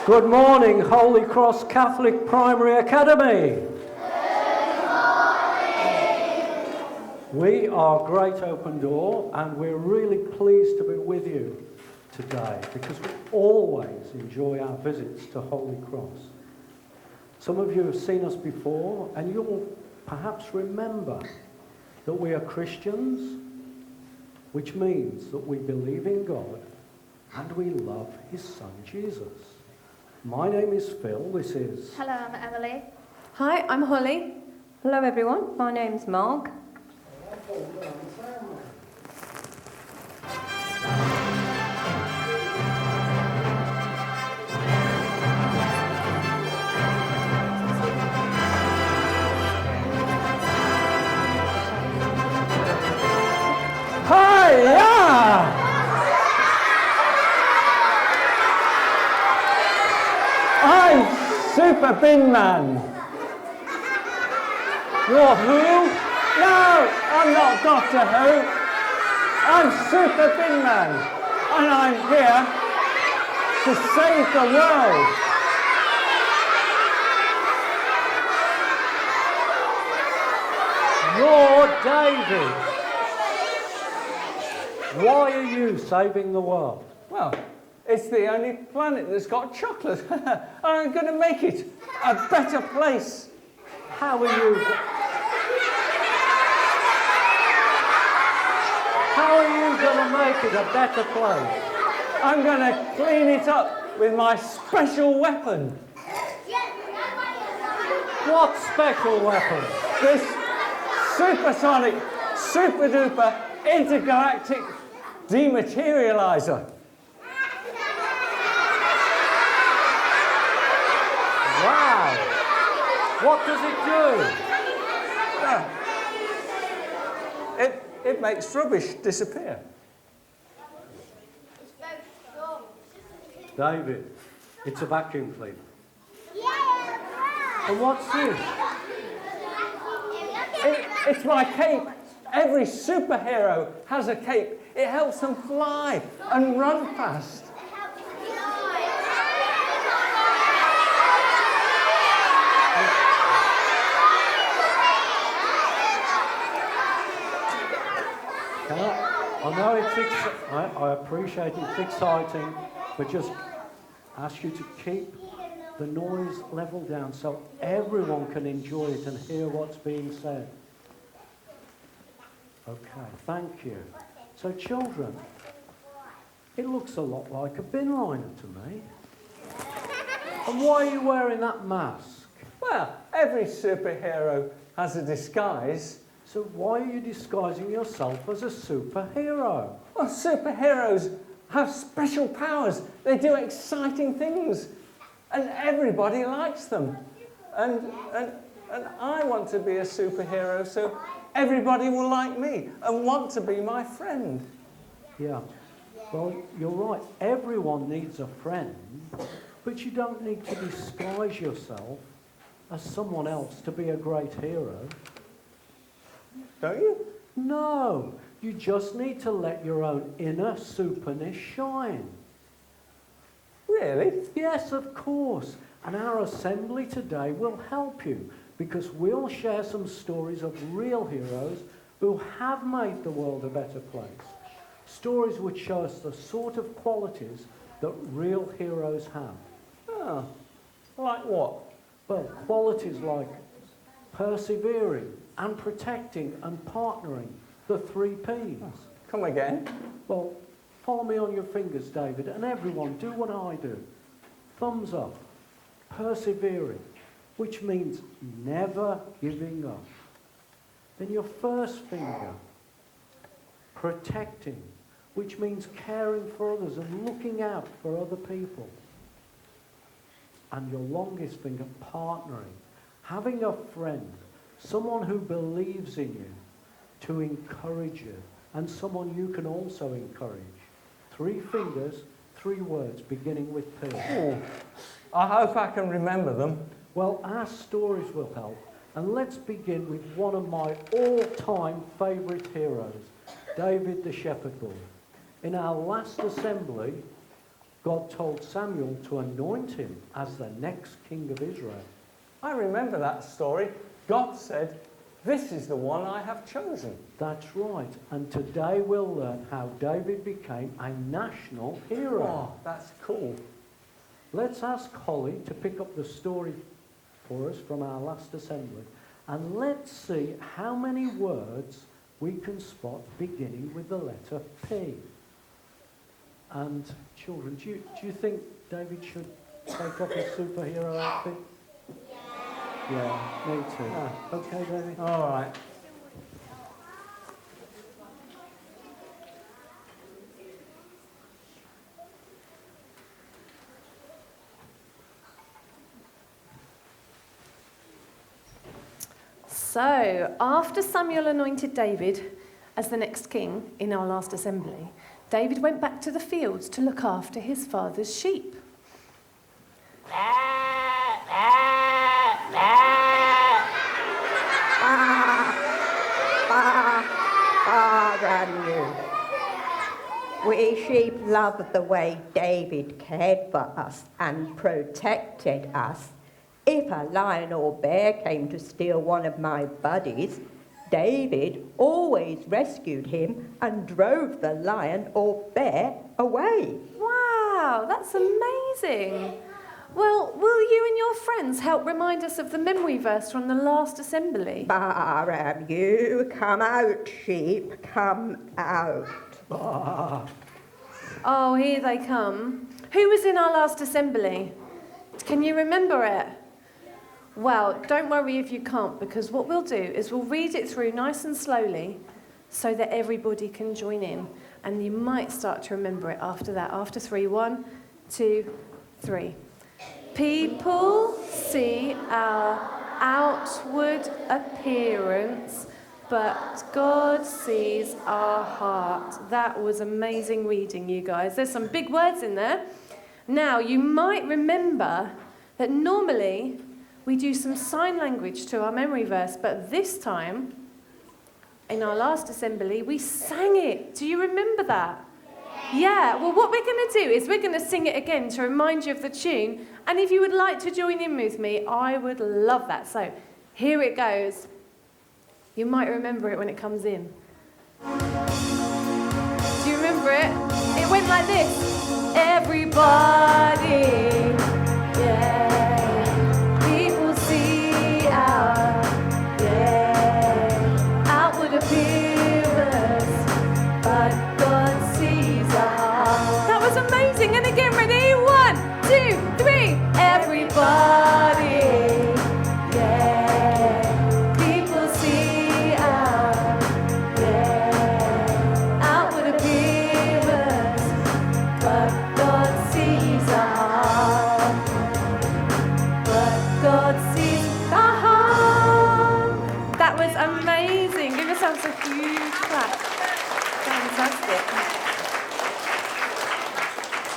Good morning, Holy Cross Catholic Primary Academy. Good morning. We are Great Open Door, and we're really pleased to be with you today because we always enjoy our visits to Holy Cross. Some of you have seen us before, and you'll perhaps remember that we are Christians, which means that we believe in God and we love his son Jesus. My name is Phil. This is... Hello, I'm Emily. Hi, I'm Holly. Hello everyone, my name's Mark. Hi-ya! I'm Super Bin Man. You're who? No, I'm not Doctor Who. I'm Super Bin Man, and I'm here to save the world. You're David. Why are you saving the world? Well, it's the only planet that's got chocolate. I'm going to make it a better place. How are you? How are you going to make it a better place? I'm going to clean it up with my special weapon. What special weapon? This supersonic, super duper, intergalactic dematerializer. Wow! What does it do? It makes rubbish disappear. David, it's a vacuum cleaner. And what's this? It's my cape. Every superhero has a cape. It helps them fly and run fast. I know I appreciate it's exciting, but just ask you to keep the noise level down so everyone can enjoy it and hear what's being said. Okay, thank you. So children, it looks a lot like a bin liner to me. And why are you wearing that mask? Well, every superhero has a disguise. So why are you disguising yourself as a superhero? Well, superheroes have special powers. They do exciting things. And everybody likes them. And I want to be a superhero, so everybody will like me and want to be my friend. Yeah. Well, you're right. Everyone needs a friend, but you don't need to disguise yourself as someone else to be a great hero. Don't you? No. You just need to let your own inner superness shine. Really? Yes, of course. And our assembly today will help you because we'll share some stories of real heroes who have made the world a better place. Stories which show us the sort of qualities that real heroes have. Oh, like what? Well, qualities like persevering and protecting and partnering, the 3 Ps. Come again? Well, follow me on your fingers, David, and everyone, do what I do. Thumbs up. Persevering, which means never giving up. Then your first finger. Protecting, which means caring for others and looking out for other people. And your longest finger, partnering. Having a friend, someone who believes in you, to encourage you, and someone you can also encourage. 3 fingers, 3 words, beginning with P. Oh, I hope I can remember them. Well, our stories will help, and let's begin with one of my all-time favourite heroes, David the Shepherd Boy. In our last assembly, God told Samuel to anoint him as the next king of Israel. I remember that story. God said, "This is the one I have chosen." That's right. And today we'll learn how David became a national hero. Oh, that's cool. Let's ask Holly to pick up the story for us from our last assembly. And let's see how many words we can spot beginning with the letter P. And children, do you think David should take off his superhero outfit? Yeah, me too. Okay, David? All right. So, after Samuel anointed David as the next king in our last assembly, David went back to the fields to look after his father's sheep. We sheep love the way David cared for us and protected us. If a lion or bear came to steal one of my buddies, David always rescued him and drove the lion or bear away. Wow, that's amazing. Well, will you and your friends help remind us of the memory verse from the last assembly? Baram, you come out, sheep, come out. Oh, here they come. Who was in our last assembly? Can you remember it? Well, don't worry if you can't, because what we'll do is we'll read it through nice and slowly so that everybody can join in. And you might start to remember it after that. After 3, 1, 2, 3. People see our outward appearance, but God sees our heart. That was amazing reading, you guys. There's some big words in there. Now, you might remember that normally we do some sign language to our memory verse, but this time, in our last assembly, we sang it. Do you remember that? Yeah, well, what we're going to do is we're going to sing it again to remind you of the tune. And if you would like to join in with me, I would love that. So here it goes. You might remember it when it comes in. Do you remember it? It went like this. Everybody, yeah. People see our, yeah, outward appearance, but God sees our heart. That was amazing. And again, ready? 1, 2, 3. Everybody, yeah. People see our, yeah, outward appearance, but God sees our heart. But God sees our heart. That was amazing. Give yourselves a huge clap. Fantastic.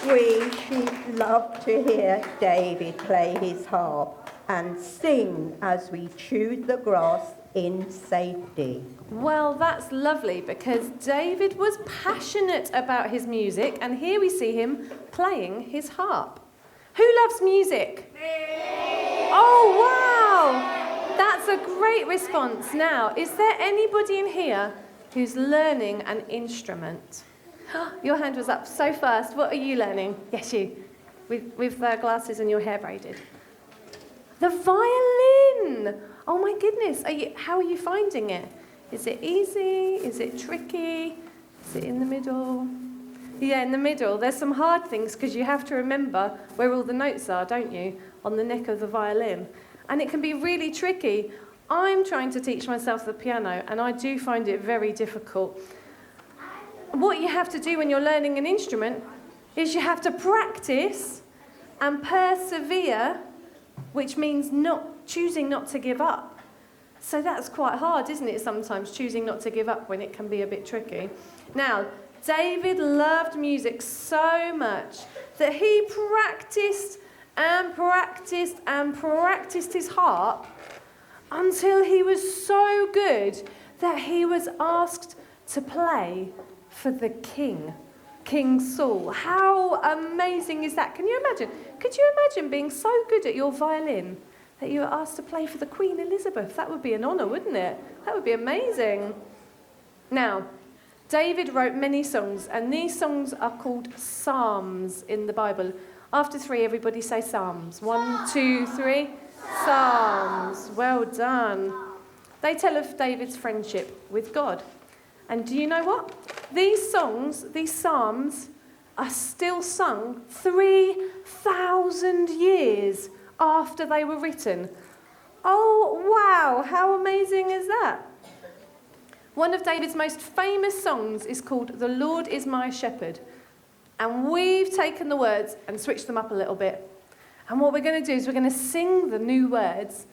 We sheep love to hear David play his harp and sing as we chewed the grass in safety. Well, that's lovely because David was passionate about his music, and here we see him playing his harp. Who loves music? Oh, wow! That's a great response. Now, is there anybody in here who's learning an instrument? Your hand was up so fast. What are you learning? Yes, you. With glasses and your hair braided. The violin! Oh my goodness. How are you finding it? Is it easy? Is it tricky? Is it in the middle? Yeah, in the middle. There's some hard things because you have to remember where all the notes are, don't you? On the neck of the violin. And it can be really tricky. I'm trying to teach myself the piano and I do find it very difficult. What you have to do when you're learning an instrument is you have to practice and persevere, which means choosing not to give up. So that's quite hard, isn't it, sometimes, choosing not to give up when it can be a bit tricky. Now, David loved music so much that he practiced and practiced and practiced his harp until he was so good that he was asked to play for the king. King Saul. How amazing is that? Can you imagine? Could you imagine being so good at your violin that you were asked to play for the Queen Elizabeth? That would be an honour, wouldn't it? That would be amazing. Now, David wrote many songs, and these songs are called psalms in the Bible. After 3, everybody say psalms. 1, 2, 3. Psalms. Well done. They tell of David's friendship with God. And do you know what? These songs, these psalms, are still sung 3,000 years after they were written. Oh, wow, how amazing is that? One of David's most famous songs is called "The Lord is My Shepherd." And we've taken the words and switched them up a little bit. And what we're going to do is we're going to sing the new words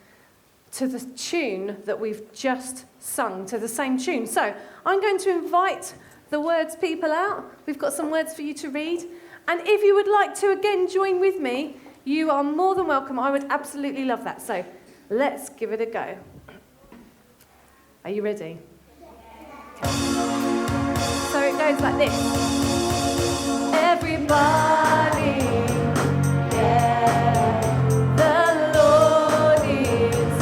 to the tune that we've just sung, to the same tune. So I'm going to invite the words people out. We've got some words for you to read. And if you would like to again join with me, you are more than welcome. I would absolutely love that. So let's give it a go. Are you ready? Okay. So it goes like this. Everybody, yeah, the Lord is,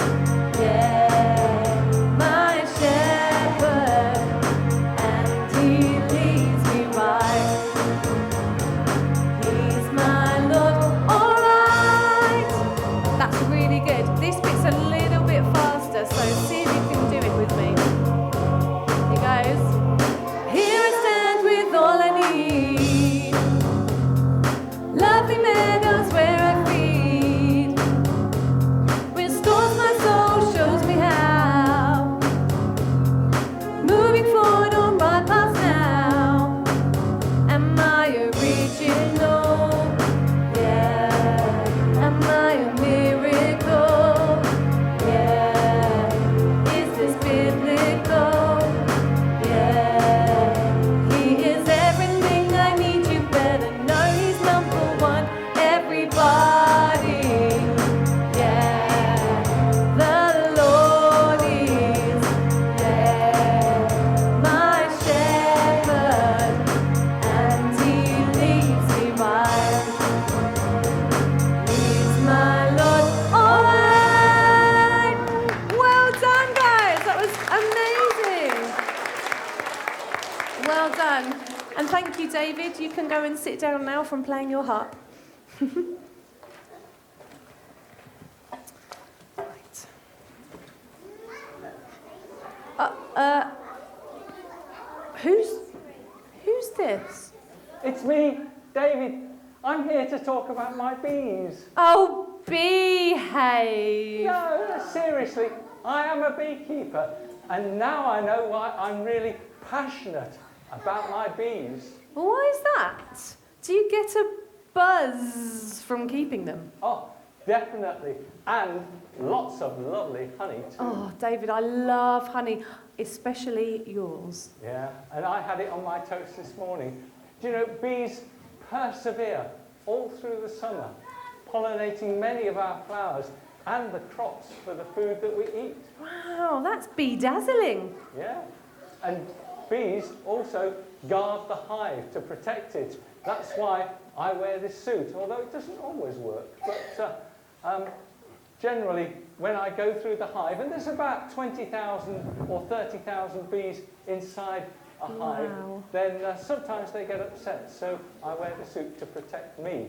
yeah, my shepherd, and he leads me right. He's my Lord, all right. That's really good. This bit's a little bit faster, so see if you can do it with me. Here goes. Here I stand with all I need. Lovely meadows where I feed. Restores my soul, shows me how. Moving forward on right paths now. Am I original? Yeah. Am I a miracle? Yeah. Is this biblical? Yeah. He is everything I need. You better know he's number one. Everybody. Yeah. The Lord is, yeah, my shepherd, and he leads me right. He's my Lord. All right. Well done, guys. That was amazing. Well done. And thank you, David. You can go and sit down now from playing your harp. Right. Who's this? It's me, David. I'm here to talk about my bees. Oh, behave. No, seriously, I am a beekeeper, and now I know why I'm really passionate about my bees. Why is that? Do you get a buzz from keeping them? Oh, definitely, and lots of lovely honey too. Oh, David, I love honey, especially yours. Yeah, and I had it on my toast this morning. Do you know, bees persevere all through the summer, pollinating many of our flowers and the crops for the food that we eat. Wow, that's bedazzling. Yeah, and bees also guard the hive to protect it. That's why I wear this suit, although it doesn't always work. But generally, when I go through the hive, and there's about 20,000 or 30,000 bees inside a hive, then sometimes they get upset, so I wear the suit to protect me.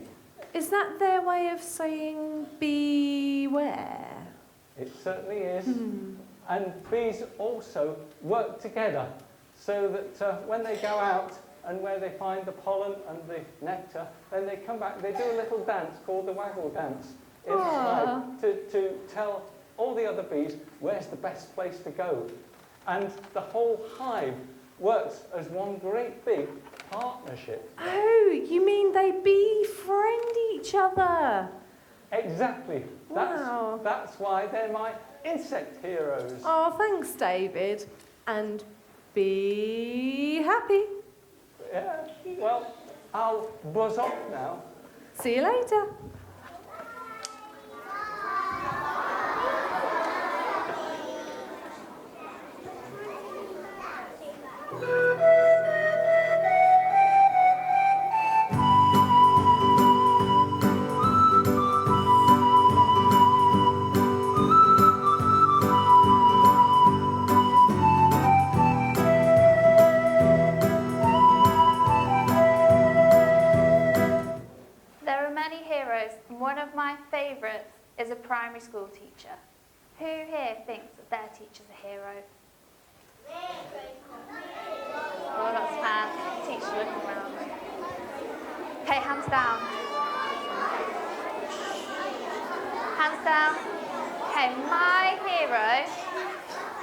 Is that their way of saying beware? It certainly is. And bees also work together, so that when they go out and where they find the pollen and the nectar, then they come back, they do a little dance called the waggle dance in the hive to tell all the other bees where's the best place to go. And the whole hive works as one great big partnership. Oh, you mean they befriend each other? Exactly. Wow. That's why they're my insect heroes. Oh, thanks, David. And be happy. Yeah, well, I'll buzz off now. See you later. There are many heroes, and one of my favourites is a primary school teacher. Who here thinks that their teacher's a hero? Oh, that's hands. Teacher looking around. Okay, hands down. Hands down. Okay, my hero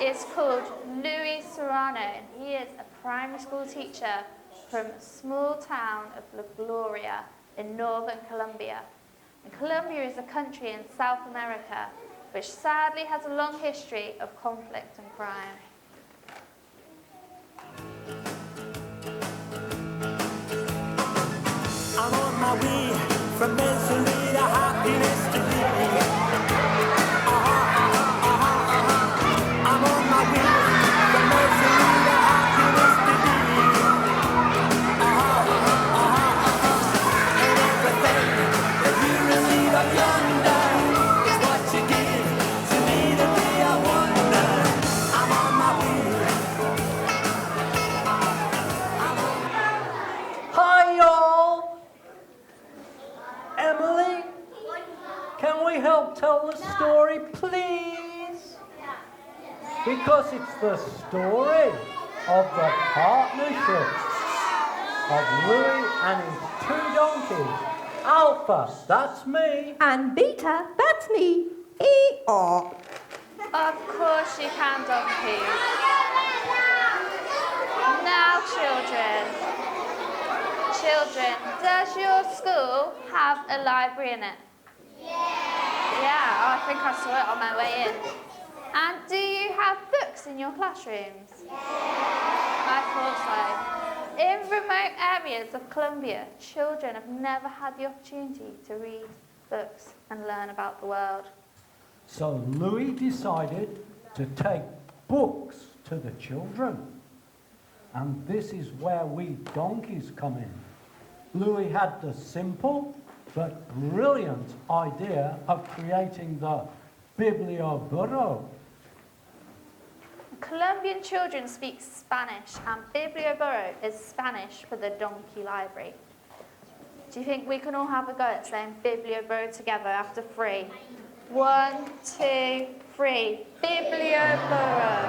is called Louis Serrano, and he is a primary school teacher from a small town of La Gloria in northern Colombia. And Colombia is a country in South America which sadly has a long history of conflict and crime. I'm on my way from misery to happiness to me. I'm on my way from misery to happiness to me. And everything that you receive up yonder is what you give to me today. I wonder. I'm on my way. Hi, y'all! Emily, can we help tell the story, please? Because it's the story of the partnership of Louis and his 2 donkeys. Alpha, that's me. And Beta, that's me. E-R. Of course you can, donkeys. Now, children, does your school have a library in it? Yeah, I think I saw it on my way in. And do you have books in your classrooms? I thought so. In remote areas of Colombia, children have never had the opportunity to read books and learn about the world. So Louis decided to take books to the children. And this is where we donkeys come in. Louis had the simple but brilliant idea of creating the Biblioburro. Colombian children speak Spanish, and Biblioburro is Spanish for the donkey library. Do you think we can all have a go at saying Biblioburro together after 3? 1, 2, 3. Biblioburro.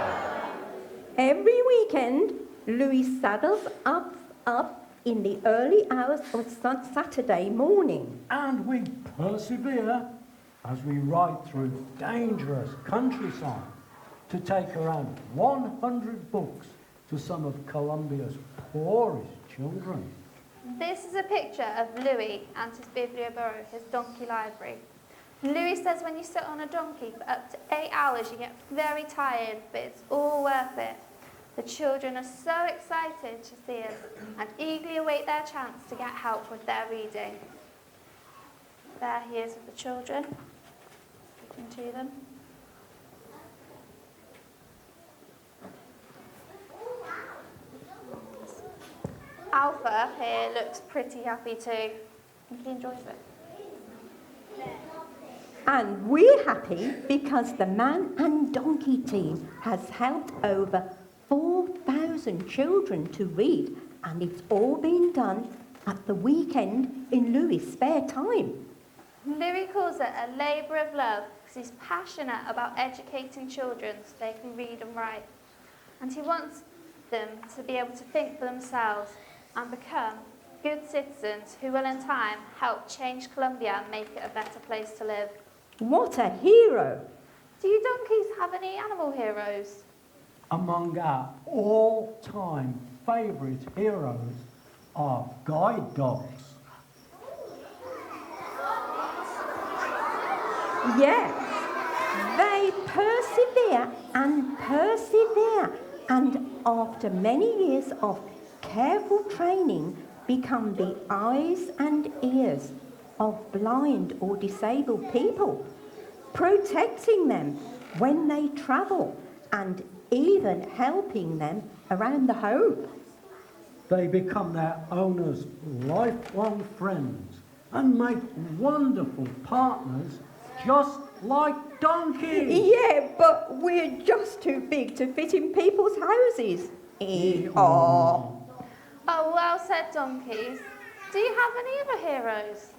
Every weekend, Louis saddles up in the early hours of Saturday morning. And we persevere as we ride through dangerous countryside to take around 100 books to some of Colombia's poorest children. This is a picture of Louis and his Biblioburro, his donkey library. Louis says when you sit on a donkey for up to 8 hours, you get very tired, but it's all worth it. The children are so excited to see us and eagerly await their chance to get help with their reading. There he is with the children, speaking to them. Alpha here looks pretty happy too. I think he enjoys it. And we're happy because the man and donkey team has helped over 4,000 children to read, and it's all been done at the weekend in Louis' spare time. Louis calls it a labour of love because he's passionate about educating children so they can read and write. And he wants them to be able to think for themselves and become good citizens who will in time help change Colombia and make it a better place to live. What a hero! Do you donkeys have any animal heroes? Among our all-time favourite heroes are guide dogs. Yes, they persevere, and after many years of careful training, become the eyes and ears of blind or disabled people, protecting them when they travel and even helping them around the home. They become their owners' lifelong friends and make wonderful partners just like donkeys. Yeah, but we're just too big to fit in people's houses. Oh, well said, donkeys. Do you have any other heroes?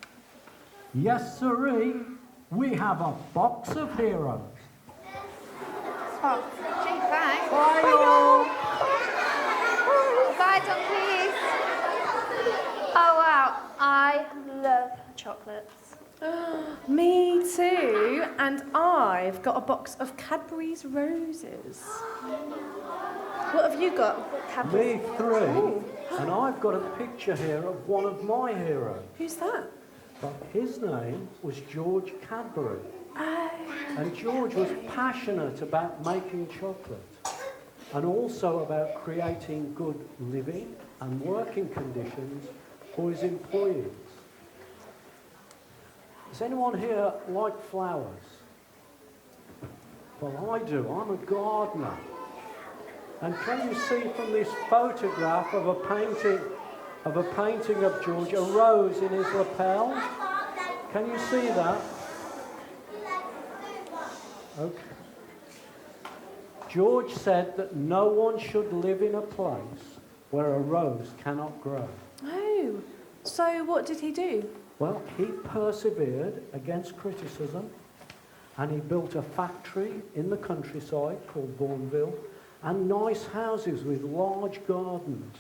Yes, sirree, we have a box of heroes. Oh, gee, thanks. Bye, all. Bye, donkeys. Oh, wow. I love chocolates. Me too. And I've got a box of Cadbury's roses. What have you got? Me 3, and I've got a picture here of one of my heroes. Who's that? But his name was George Cadbury. And George was passionate about making chocolate and also about creating good living and working conditions for his employees. Does anyone here like flowers? Well, I do. I'm a gardener. And can you see from this photograph of a painting of George, a rose in his lapel? Can you see that? Okay. George said that no one should live in a place where a rose cannot grow. Oh, so what did he do? Well, he persevered against criticism and he built a factory in the countryside called Bourneville and nice houses with large gardens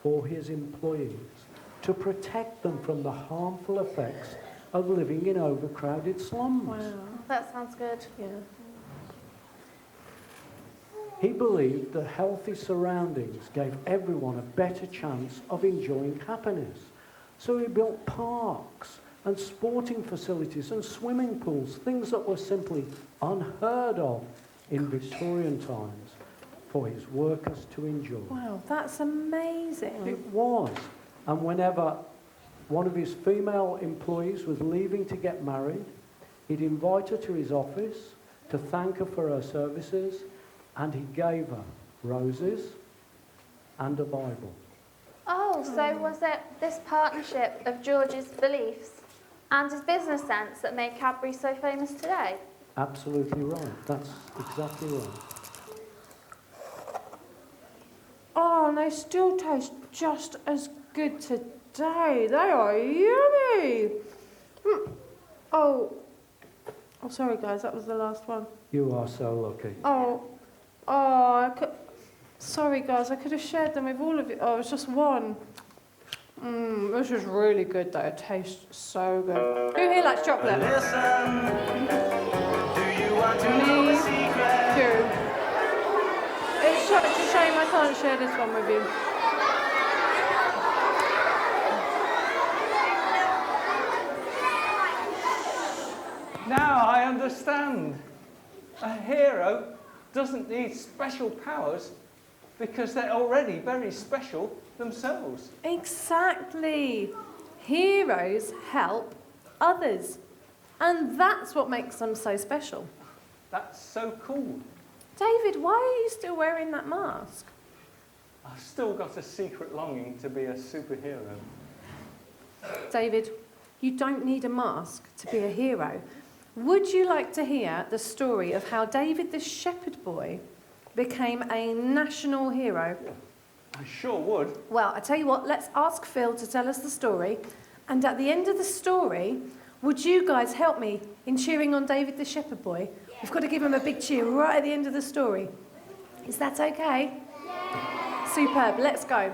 for his employees to protect them from the harmful effects of living in overcrowded slums. Wow. That sounds good. Yeah. He believed that healthy surroundings gave everyone a better chance of enjoying happiness. So he built parks and sporting facilities and swimming pools, things that were simply unheard of in Victorian times for his workers to enjoy. Wow, that's amazing. It was. And whenever one of his female employees was leaving to get married, he'd invite her to his office to thank her for her services, and he gave her roses and a Bible. Oh, so was it this partnership of George's beliefs and his business sense that made Cadbury so famous today? Absolutely right. That's exactly right. Oh, and they still taste just as good today. They are yummy. Oh, sorry guys, that was the last one. You are so lucky. Sorry guys, I could have shared them with all of you. Oh, it's just one. This is really good though. It tastes so good. Who here likes chocolate? Listen, do you want to know Me the secret? too. It's such a shame I can't share this one with you. Now I understand. A hero doesn't need special powers because they're already very special themselves. Exactly. Heroes help others. And that's what makes them so special. That's so cool. David, why are you still wearing that mask? I've still got a secret longing to be a superhero. David, you don't need a mask to be a hero. Would you like to hear the story of how David the shepherd boy became a national hero? I sure would. Well, I tell you what, let's ask Phil to tell us the story. And at the end of the story, would you guys help me in cheering on David the shepherd boy? We've got to give him a big cheer right at the end of the story. Is that okay? Yeah. Superb, let's go.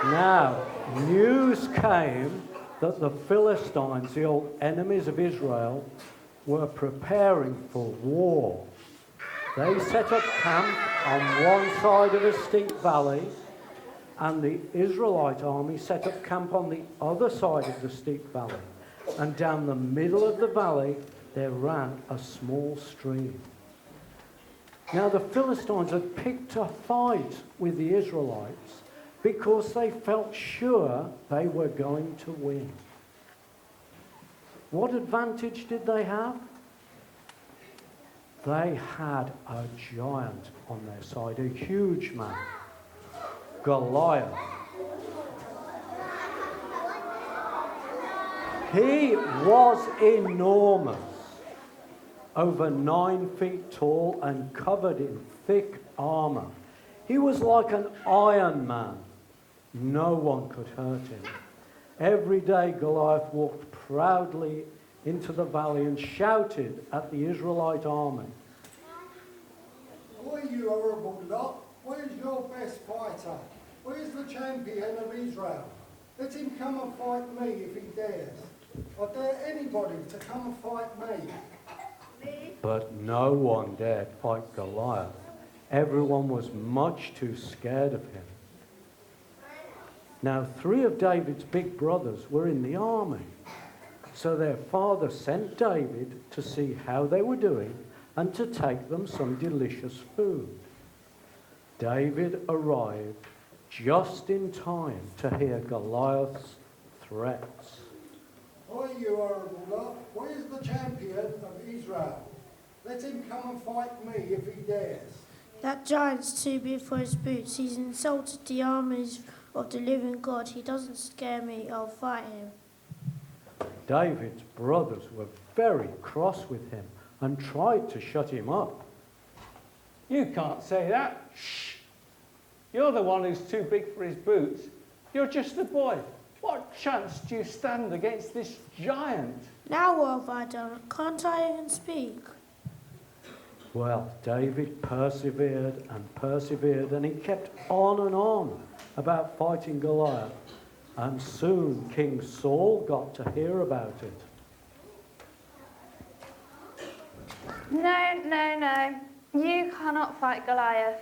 Now, news came that the Philistines, the old enemies of Israel, were preparing for war. They set up camp on one side of a steep valley, and the Israelite army set up camp on the other side of the steep valley. And down the middle of the valley, there ran a small stream. Now the Philistines had picked a fight with the Israelites because they felt sure they were going to win. What advantage did they have? They had a giant on their side, a huge man, Goliath. He was enormous, over 9 feet tall and covered in thick armour. He was like an Iron Man. No one could hurt him. Every day Goliath walked proudly into the valley and shouted at the Israelite army. Why, you horrible lot, where's your best fighter? Where's the champion of Israel? Let him come and fight me if he dares. I dare anybody to come and fight me. But no one dared fight Goliath. Everyone was much too scared of him. Now 3 of David's big brothers were in the army. So their father sent David to see how they were doing and to take them some delicious food. David arrived just in time to hear Goliath's threats. Why, you horrible lot, where's the champion of Israel? Let him come and fight me if he dares. That giant's too big for his boots. He's insulted the armies of the living God. He doesn't scare me. I'll fight him. David's brothers were very cross with him and tried to shut him up. You can't say that. Shh. You're the one who's too big for his boots. You're just a boy. What chance do you stand against this giant? Now what have I done? Can't I even speak? Well, David persevered and he kept on about fighting Goliath. And soon King Saul got to hear about it. No. You cannot fight Goliath.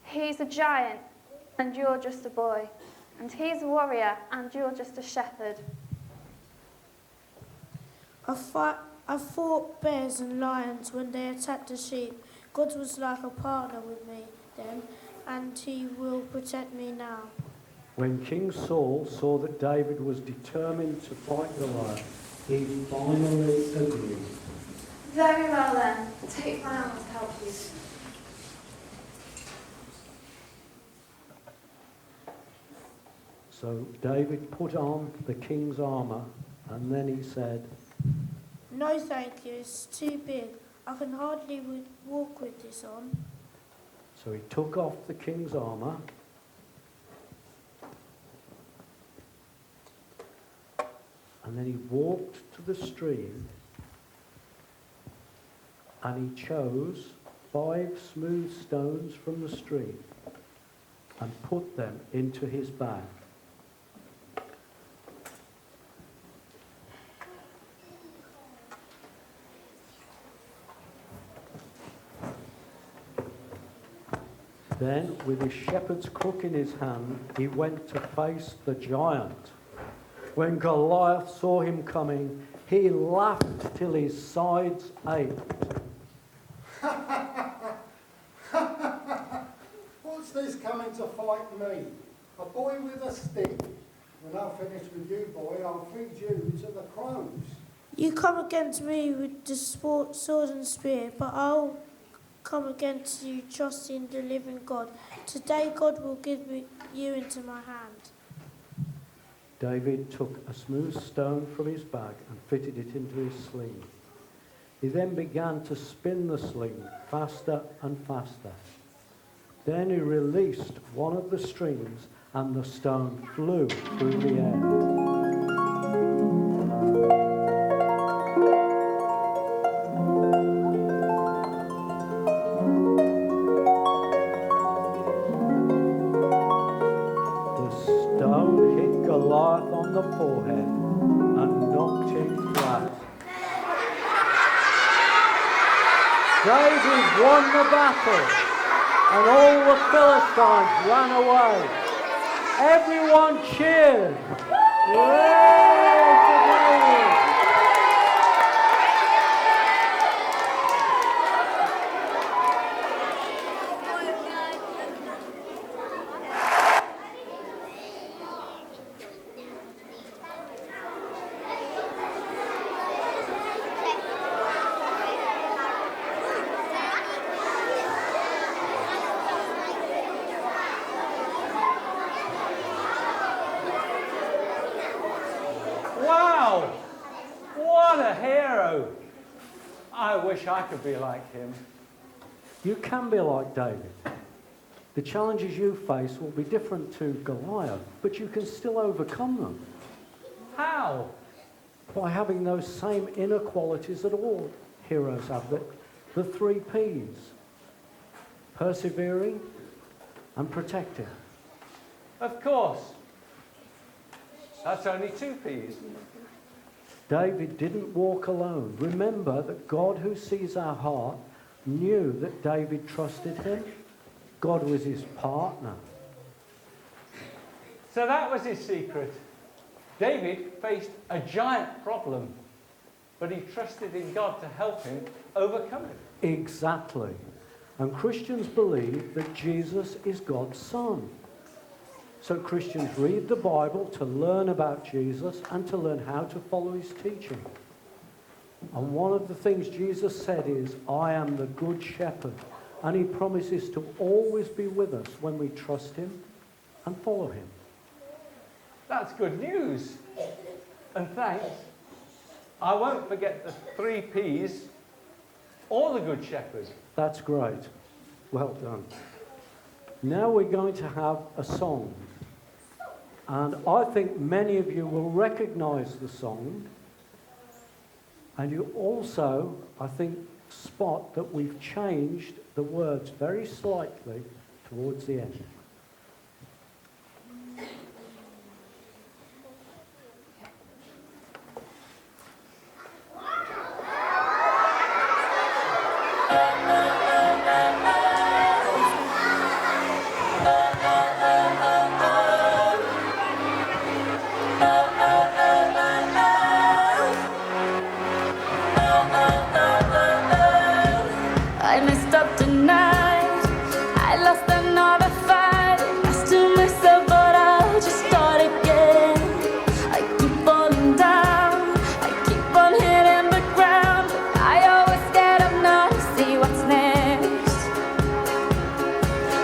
He's a giant, and you're just a boy. And he's a warrior, and you're just a shepherd. I fought bears and lions when they attacked the sheep. God was like a partner with me then, and he will protect me now. When King Saul saw that David was determined to fight Goliath, he finally agreed. Very well then. Take my arm to help you. So David put on the king's armour and then he said, No, thank you. It's too big. I can hardly walk with this on. So he took off the king's armour and then he walked to the stream and he chose 5 smooth stones from the stream and put them into his bag. Then, with his shepherd's crook in his hand, he went to face the giant. When Goliath saw him coming, he laughed till his sides ached. What's this coming to fight me? A boy with a stick. When I finish with you, boy, I'll feed you to the crows. You come against me with the sword and spear, but I'll come against you trusting the living God. Today God will give you into my hand. David took a smooth stone from his bag and fitted it into his sling. He then began to spin the sling faster and faster. Then he released one of the strings and the stone flew through the air. Goliath on the forehead and knocked him flat. David won the battle and all the Philistines ran away. Everyone cheered. Yay for David! wish I could be like him. You can be like David. The challenges you face will be different to Goliath, but you can still overcome them. How? By having those same inner qualities that all heroes have, the 3 Ps. Persevering and protecting. Of course. That's only 2 Ps. David didn't walk alone. Remember that God, who sees our heart, knew that David trusted him. God was his partner. So that was his secret. David faced a giant problem, but he trusted in God to help him overcome it. Exactly. And Christians believe that Jesus is God's Son. So Christians read the Bible to learn about Jesus and to learn how to follow his teaching. And one of the things Jesus said is, I am the good shepherd. And he promises to always be with us when we trust him and follow him. That's good news. And thanks. I won't forget the 3 Ps or the Good Shepherd. That's great. Well done. Now we're going to have a song. And I think many of you will recognize the song. And you also, I think, spot that we've changed the words very slightly towards the end. I messed up tonight. I lost another fight. I still myself, but I'll just start again. I keep falling down. I keep on hitting the ground. I always get up now to see what's next.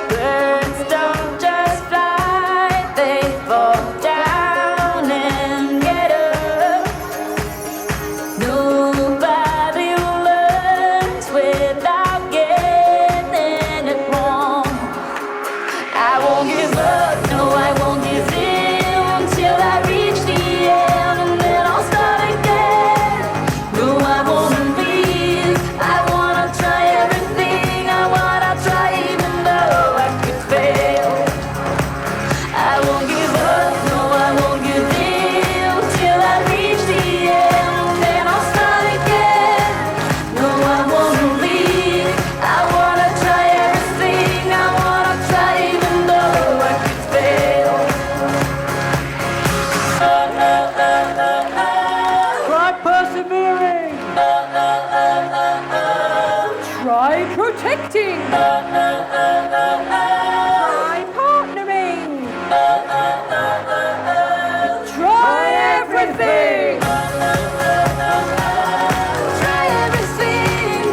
Birds don't just fly, they fall down and get up. Nobody learns without getting it wrong. I won't give up, no, I won't give in until I reach the end, and then I'll start again. No, I won't leave. I wanna try everything. I wanna try even though I could fail. I won't give up, no, I won't give in till I reach the end, and then I'll start again. No, I won't leave. I wanna try everything. I wanna try even though I could fail. Try persevering. Try protecting. Try partnering. Try everything. Try everything.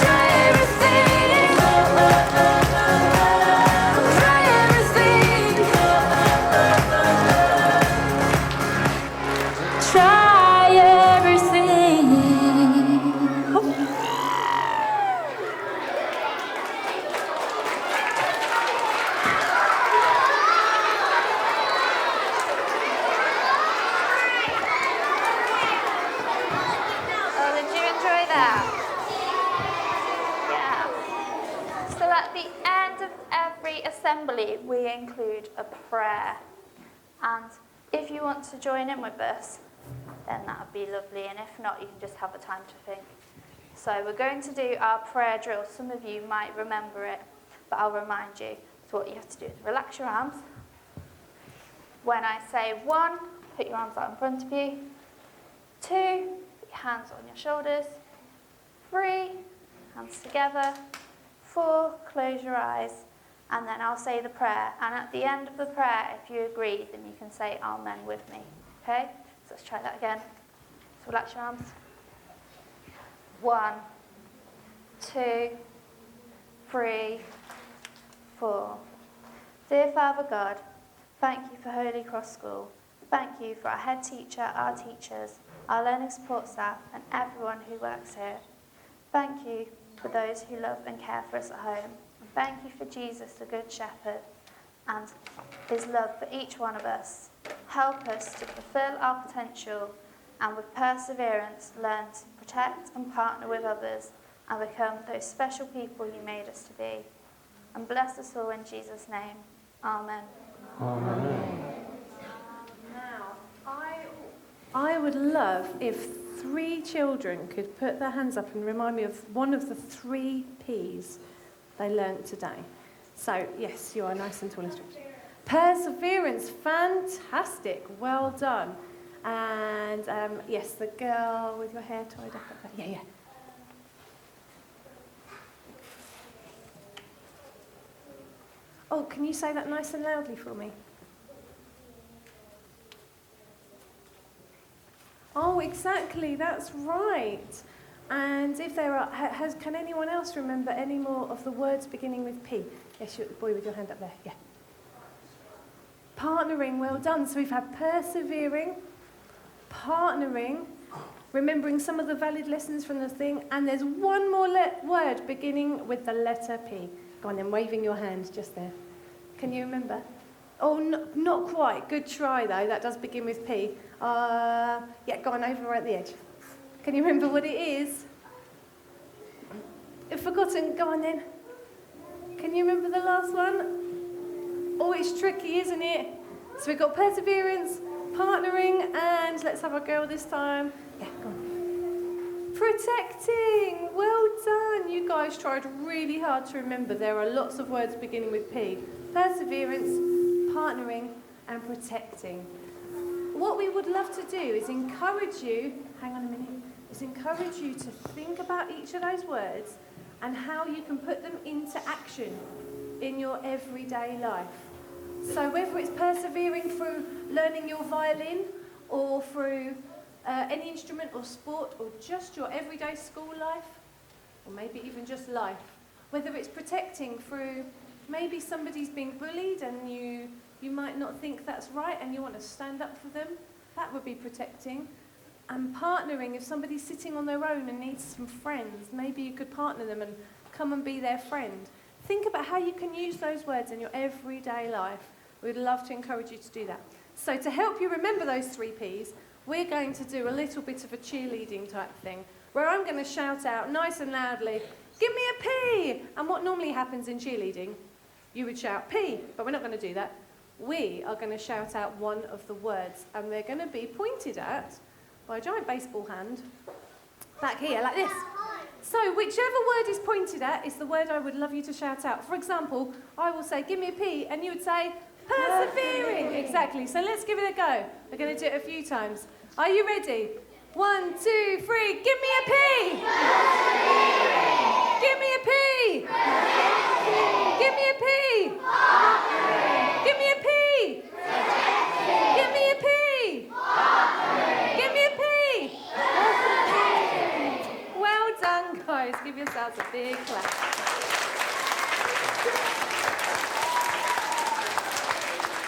Try everything. Try everything. Try everything. Oh, did you enjoy that? Yeah. So at the end of every assembly, we include a prayer. And if you want to join in with us, then that would be lovely. And if not, you can just have a time to think. So we're going to do our prayer drill. Some of you might remember it, but I'll remind you. So what you have to do is relax your arms. When I say 1, put your arms out in front of you. 2, put your hands on your shoulders. 3, hands together. 4, close your eyes. And then I'll say the prayer. And at the end of the prayer, if you agree, then you can say Amen with me. Okay? So let's try that again. So relax your arms. 1, 2, 3, 4. Dear Father God, thank you for Holy Cross School. Thank you for our head teacher, our teachers, our learning support staff, and everyone who works here. Thank you for those who love and care for us at home. And thank you for Jesus, the Good Shepherd, and his love for each one of us. Help us to fulfill our potential and with perseverance learn to protect and partner with others and become those special people you made us to be. And bless us all in Jesus' name. Amen. Amen. Now, I would love if 3 children could put their hands up and remind me of one of the 3 P's they learnt today. So, yes, you are nice and tall and straight. Perseverance, fantastic, well done. And, yes, the girl with your hair tied up. Yeah. Oh, can you say that nice and loudly for me? Oh, exactly, that's right. And if there are, can anyone else remember any more of the words beginning with P? Yes, the boy with your hand up there, yeah. Partnering, well done. So we've had persevering, partnering, remembering some of the valid lessons from the thing, and there's one more word beginning with the letter P. Go on then, waving your hand just there. Can you remember? Oh, not quite. Good try, though. That does begin with P. Yeah, go on over right at the edge. Can you remember what it is? I've forgotten. Go on then. Can you remember the last one? Oh, it's tricky, isn't it? So we've got perseverance, partnering, and let's have a girl this time. Yeah, go on. Protecting. Well done. You guys tried really hard to remember. There are lots of words beginning with P. Perseverance, partnering, and protecting. What we would love to do is encourage you, hang on a minute, is encourage you to think about each of those words and how you can put them into action in your everyday life. So whether it's persevering through learning your violin or through any instrument or sport or just your everyday school life, or maybe even just life, whether it's protecting through maybe somebody's being bullied and you might not think that's right and you want to stand up for them, that would be protecting. And partnering, if somebody's sitting on their own and needs some friends, maybe you could partner them and come and be their friend. Think about how you can use those words in your everyday life. We'd love to encourage you to do that. So to help you remember those 3 Ps, we're going to do a little bit of a cheerleading type thing, where I'm going to shout out nice and loudly, "Give me a P!" And what normally happens in cheerleading, you would shout P, but we're not going to do that. We are going to shout out one of the words, and they're going to be pointed at by a giant baseball hand back here, like this. So whichever word is pointed at is the word I would love you to shout out. For example, I will say, "Give me a P," and you would say, "Persevering." Exactly. So let's give it a go. We're going to do it a few times. Are you ready? 1, 2, 3. Give me a P. Give me a P. Give me a P. Give me a P. Give me a P. Give me a P. Well done, guys. Give yourselves a big clap.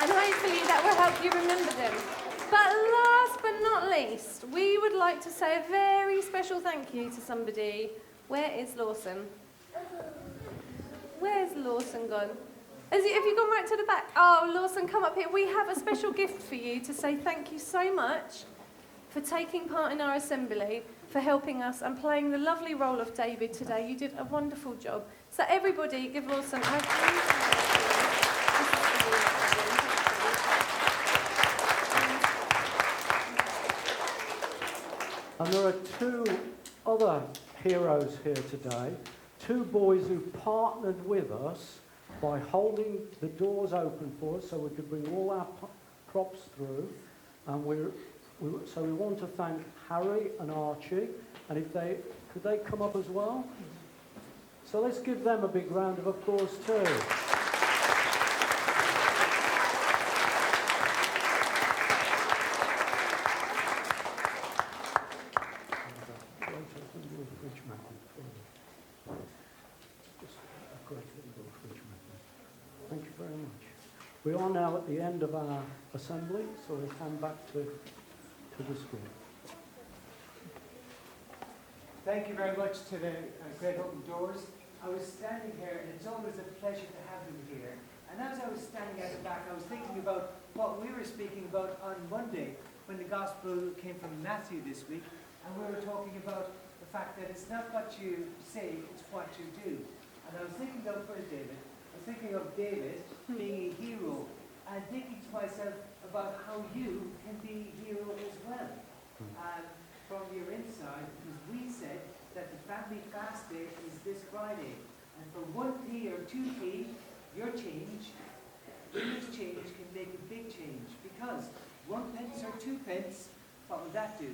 And hopefully that will help you remember them. But last but not least, we would like to say a very special thank you to somebody. Where is Lawson? Where's Lawson gone? Have you gone right to the back? Oh, Lawson, come up here. We have a special gift for you to say thank you so much for taking part in our assembly, for helping us and playing the lovely role of David today. You did a wonderful job. So everybody, give Lawson a And there are 2 other heroes here today, 2 boys who partnered with us by holding the doors open for us so we could bring all our props through. And so we want to thank Harry and Archie, and could they come up as well? So let's give them a big round of applause too. Thank you very much. We are now at the end of our assembly, so we'll hand back to the school. Thank you very much to the Great Open Doors. I was standing here, and it's always a pleasure to have you here. And as I was standing at the back, I was thinking about what we were speaking about on Monday, when the Gospel came from Matthew this week, and we were talking about the fact that it's not what you say, it's what you do. And I was thinking of, where's David? I was thinking of David being a hero, and thinking to myself about how you can be a hero as well. From your inside, because we said that the family fast day is this Friday. And for 1p or 2p, your change, change can make a big change. Because 1 pence or 2 pence, what would that do?